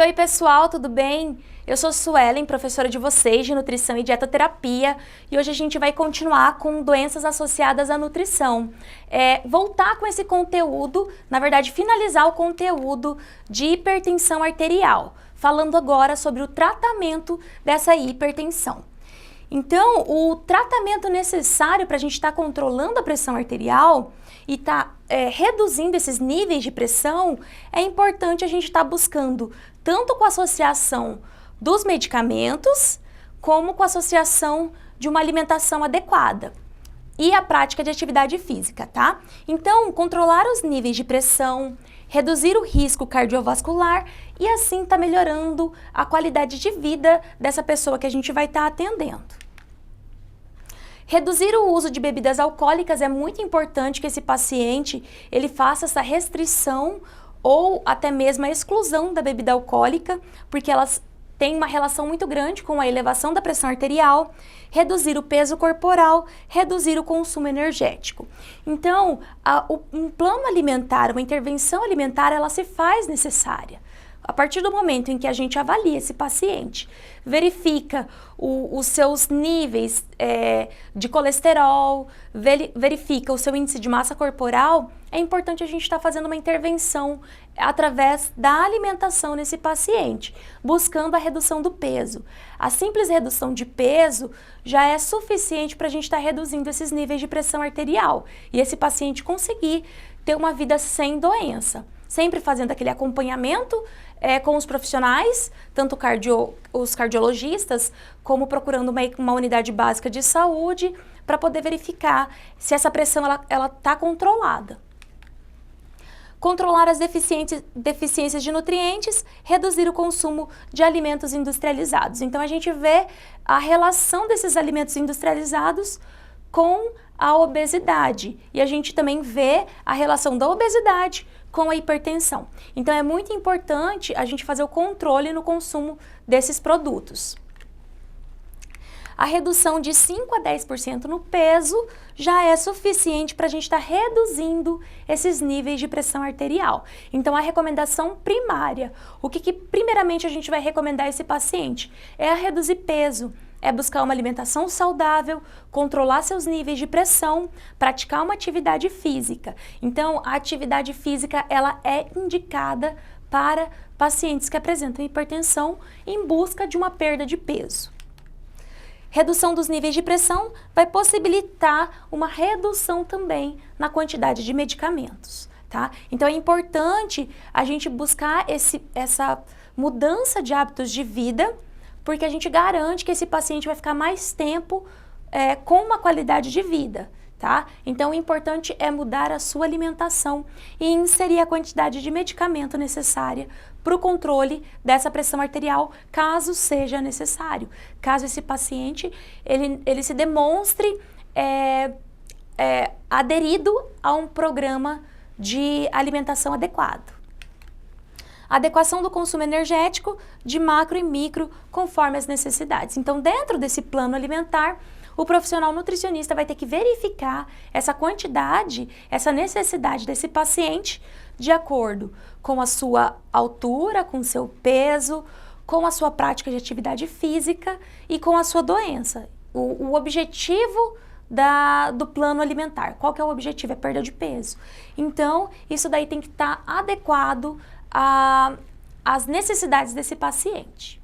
Oi pessoal, tudo bem? Eu sou Suelen, professora de vocês de Nutrição e Dietoterapia, e hoje a gente vai continuar com doenças associadas à nutrição. Voltar com esse conteúdo, na verdade finalizar o conteúdo de hipertensão arterial, falando agora sobre o tratamento dessa hipertensão. Então, o tratamento necessário para a gente estar controlando a pressão arterial e estar reduzindo esses níveis de pressão, é importante a gente estar buscando tanto com a associação dos medicamentos, como com a associação de uma alimentação adequada e a prática de atividade física, tá? Então, controlar os níveis de pressão, reduzir o risco cardiovascular e assim tá melhorando a qualidade de vida dessa pessoa que a gente vai estar atendendo. Reduzir o uso de bebidas alcoólicas é muito importante que esse paciente ele faça essa restrição ou até mesmo a exclusão da bebida alcoólica, porque elas têm uma relação muito grande com a elevação da pressão arterial, reduzir o peso corporal, reduzir o consumo energético. Então, um plano alimentar, uma intervenção alimentar, ela se faz necessária. A partir do momento em que a gente avalia esse paciente, verifica os seus níveis de colesterol, verifica o seu índice de massa corporal, é importante a gente estar fazendo uma intervenção através da alimentação nesse paciente, buscando a redução do peso. A simples redução de peso já é suficiente para a gente estar reduzindo esses níveis de pressão arterial e esse paciente conseguir ter uma vida sem doença. Sempre fazendo aquele acompanhamento com os profissionais, tanto os cardiologistas, como procurando uma unidade básica de saúde para poder verificar se essa pressão ela está controlada. Controlar as deficiências de nutrientes, reduzir o consumo de alimentos industrializados. Então a gente vê a relação desses alimentos industrializados com a obesidade e a gente também vê a relação da obesidade com a hipertensão. Então é muito importante a gente fazer o controle no consumo desses produtos. A redução de 5 a 10% no peso já é suficiente para a gente estar reduzindo esses níveis de pressão arterial. Então a recomendação primária, o que primeiramente a gente vai recomendar a esse paciente? É a reduzir peso. É buscar uma alimentação saudável, controlar seus níveis de pressão, praticar uma atividade física. Então, a atividade física ela é indicada para pacientes que apresentam hipertensão em busca de uma perda de peso. Redução dos níveis de pressão vai possibilitar uma redução também na quantidade de medicamentos, tá? Então, é importante a gente buscar essa mudança de hábitos de vida, porque a gente garante que esse paciente vai ficar mais tempo com uma qualidade de vida, tá? Então, o importante é mudar a sua alimentação e inserir a quantidade de medicamento necessária para o controle dessa pressão arterial, caso seja necessário. Caso esse paciente, ele se demonstre aderido a um programa de alimentação adequado. Adequação do consumo energético de macro e micro conforme as necessidades. Então, dentro desse plano alimentar, o profissional nutricionista vai ter que verificar essa quantidade, essa necessidade desse paciente de acordo com a sua altura, com o seu peso, com a sua prática de atividade física e com a sua doença. O objetivo do plano alimentar. Qual que é o objetivo? É perda de peso. Então, isso daí tem que estar adequado às necessidades desse paciente.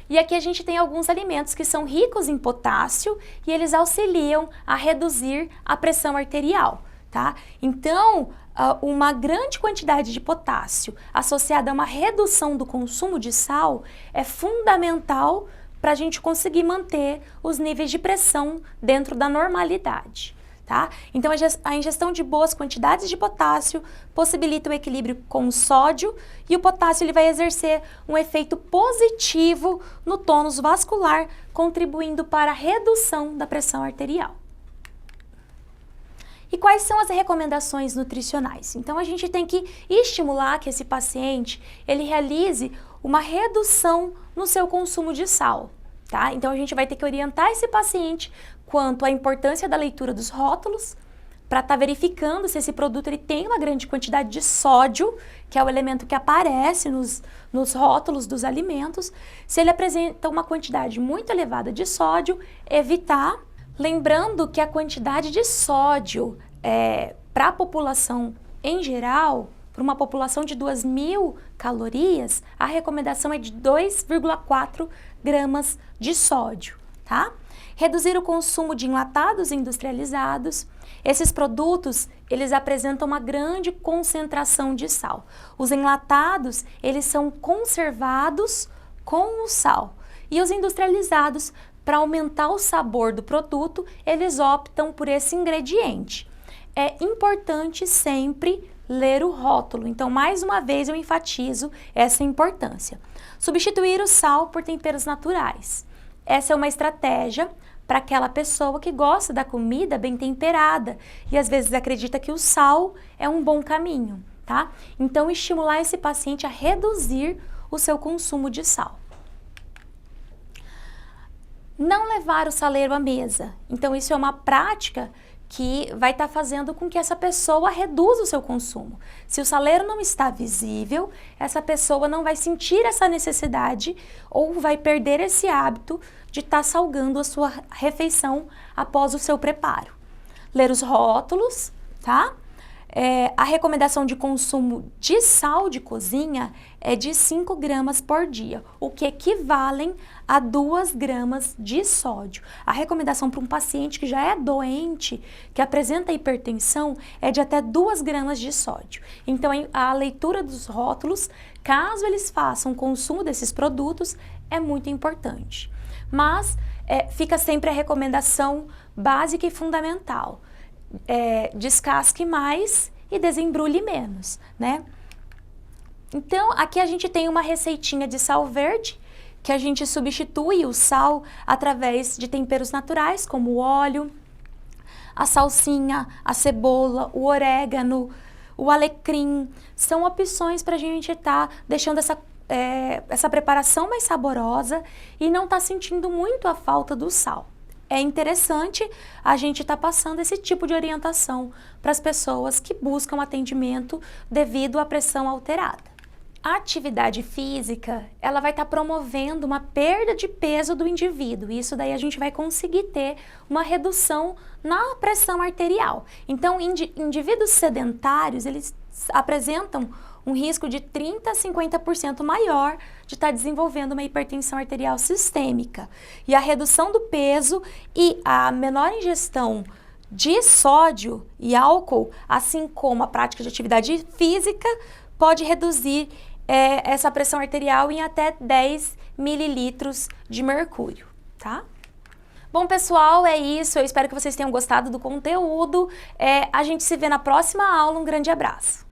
E aqui a gente tem alguns alimentos que são ricos em potássio e eles auxiliam a reduzir a pressão arterial, tá? Então, uma grande quantidade de potássio associada a uma redução do consumo de sal é fundamental para a gente conseguir manter os níveis de pressão dentro da normalidade. Tá? Então, a ingestão de boas quantidades de potássio possibilita o equilíbrio com o sódio e o potássio ele vai exercer um efeito positivo no tônus vascular, contribuindo para a redução da pressão arterial. E quais são as recomendações nutricionais? Então, a gente tem que estimular que esse paciente, ele realize uma redução no seu consumo de sal, tá? Então, a gente vai ter que orientar esse paciente quanto à importância da leitura dos rótulos, para estar verificando se esse produto ele tem uma grande quantidade de sódio, que é o elemento que aparece nos rótulos dos alimentos. Se ele apresenta uma quantidade muito elevada de sódio, evitar. Lembrando que a quantidade de sódio para a população em geral, para uma população de 2.000 calorias, a recomendação é de 2,4 gramas de sódio, tá? Reduzir o consumo de enlatados industrializados. Esses produtos, eles apresentam uma grande concentração de sal. Os enlatados, eles são conservados com o sal. E os industrializados, para aumentar o sabor do produto, eles optam por esse ingrediente. É importante sempre ler o rótulo. Então, mais uma vez, eu enfatizo essa importância. Substituir o sal por temperos naturais. Essa é uma estratégia para aquela pessoa que gosta da comida bem temperada e às vezes acredita que o sal é um bom caminho, tá? Então, estimular esse paciente a reduzir o seu consumo de sal. Não levar o saleiro à mesa. Então, isso é uma prática que vai estar fazendo com que essa pessoa reduza o seu consumo. Se o saleiro não está visível, essa pessoa não vai sentir essa necessidade ou vai perder esse hábito de estar salgando a sua refeição após o seu preparo. Ler os rótulos, tá? A recomendação de consumo de sal de cozinha é de 5 gramas por dia, o que equivalem a 2 gramas de sódio. A recomendação para um paciente que já é doente, que apresenta hipertensão, é de até 2 gramas de sódio. Então, a leitura dos rótulos, caso eles façam consumo desses produtos, é muito importante. Mas fica sempre a recomendação básica e fundamental. Descasque mais e desembrulhe menos, né? Então, aqui a gente tem uma receitinha de sal verde, que a gente substitui o sal através de temperos naturais, como o óleo, a salsinha, a cebola, o orégano, o alecrim. São opções para a gente estar deixando essa preparação mais saborosa e não estar sentindo muito a falta do sal. É interessante a gente estar passando esse tipo de orientação para as pessoas que buscam atendimento devido à pressão alterada. A atividade física, ela vai estar promovendo uma perda de peso do indivíduo. E isso daí a gente vai conseguir ter uma redução na pressão arterial. Então, indivíduos sedentários, eles apresentam um risco de 30% a 50% maior de estar desenvolvendo uma hipertensão arterial sistêmica. E a redução do peso e a menor ingestão de sódio e álcool, assim como a prática de atividade física, pode reduzir essa pressão arterial em até 10 mililitros de mercúrio, tá? Bom, pessoal, é isso. Eu espero que vocês tenham gostado do conteúdo. A gente se vê na próxima aula. Um grande abraço.